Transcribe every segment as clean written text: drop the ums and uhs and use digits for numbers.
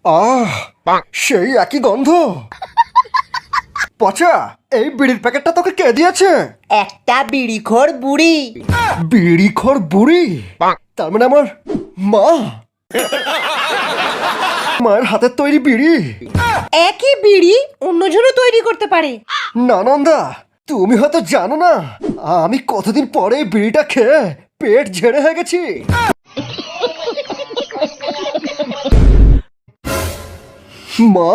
আহ, সেই একই গন্ধ। পচা, এই বিড়ির প্যাকেটটা তোকে কে দিয়েছে? একটা বিড়িখোর বুড়ি। বিড়িখোর বুড়ি? তার মানে আমার মা। মায়ের হাতের তৈরি বিড়ি। একই বিড়ি অন্যজনও তৈরি করতে পারে। না নন্দা, তুমি হয়তো জানো না, আমি কতদিন পরে এই বিড়িটা খেয়ে পেট ঝেড়ে হয়ে গেছি। মা,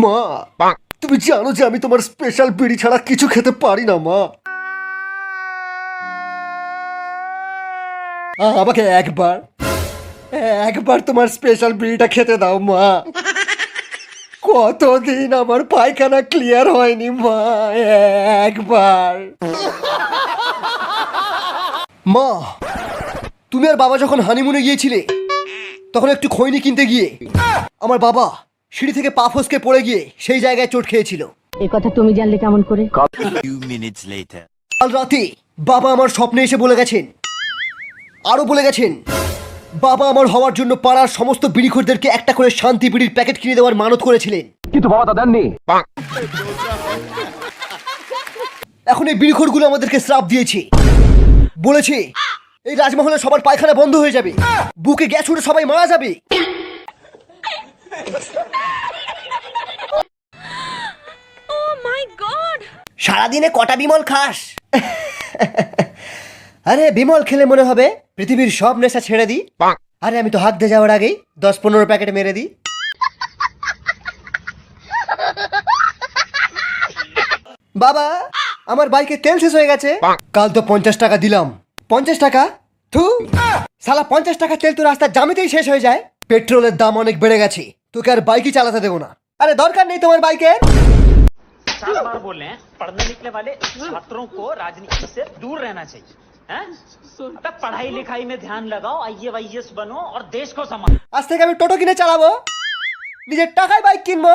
মা, তুমি জানো যে আমি তোমার স্পেশাল বিড়ি ছাড়া কিছু খেতে পারি না মা। আমাকে একবার একবার তোমার স্পেশাল বিড়িটা খেতে দাও মা। কতদিন আমার পায়খানা ক্লিয়ার হয়নি মা, একবার। মা, তুমি আর বাবা যখন হানিমুনে গিয়েছিলে তখন একটু খৈনি কিনতে গিয়ে আমার বাবা সিঁড়ি থেকে পা ফসকে পড়ে গিয়ে সেই জায়গায় চোট খেয়েছিল। এ কথা তুমি জানলে কেমন করে? Few minutes later. কাল রাতে বাবা আমার স্বপ্নে এসে বলে গেছেন, আরো বলে গেছেন, বাবা আমার হওয়ার জন্য পাড়ার সমস্ত বিড়িখোরদেরকে একটা করে শান্তি বিড়ির প্যাকেট কিনে দেওয়ার মানত করেছিলেন। কিন্তু বাবা তা দেননি। এখন এই বিড়িখোরগুলো আমাদেরকে শ্রাপ দিয়েছে, বলেছে এই রাজমহলে সবার পায়খানা বন্ধ হয়ে যাবে, বুকে গ্যাস উঠে সবাই মারা যাবে। সারাদিনে কটা বিমল খাস? আরে বিমল খেলে মনে হবে পৃথিবীর সব নেশা ছেড়ে দিই। আরে আমি তো হাত দিয়ে যাওয়ার আগেই 10-15 প্যাকেট মেরে দিই। বাবা, আমার বাইকে তেল শেষ হয়ে গেছে। কাল তো 50 টাকা দিলাম। 50 টাকা? থু, শালা 50 টাকা তেল তো রাস্তার জামেতেই শেষ হয়ে যায়। পেট্রোলের দাম অনেক বেড়ে গেছে, তোকে আর বাইকই চালাতে দেবো না। আরে দরকার নেই তোমার বাইকের। 4 बार बोले हैं पढ़ने लिखने वाले छात्रों को राजनीति से दूर रहना चाहिए हैं? अबे पढ़ाई लिखाई में ध्यान लगाओ, आईएएस बनो और देश को संभालो। আজ থেকে আমি টোটো কিনে চালাবো, নিজের টাকায় বাইক কিনবো।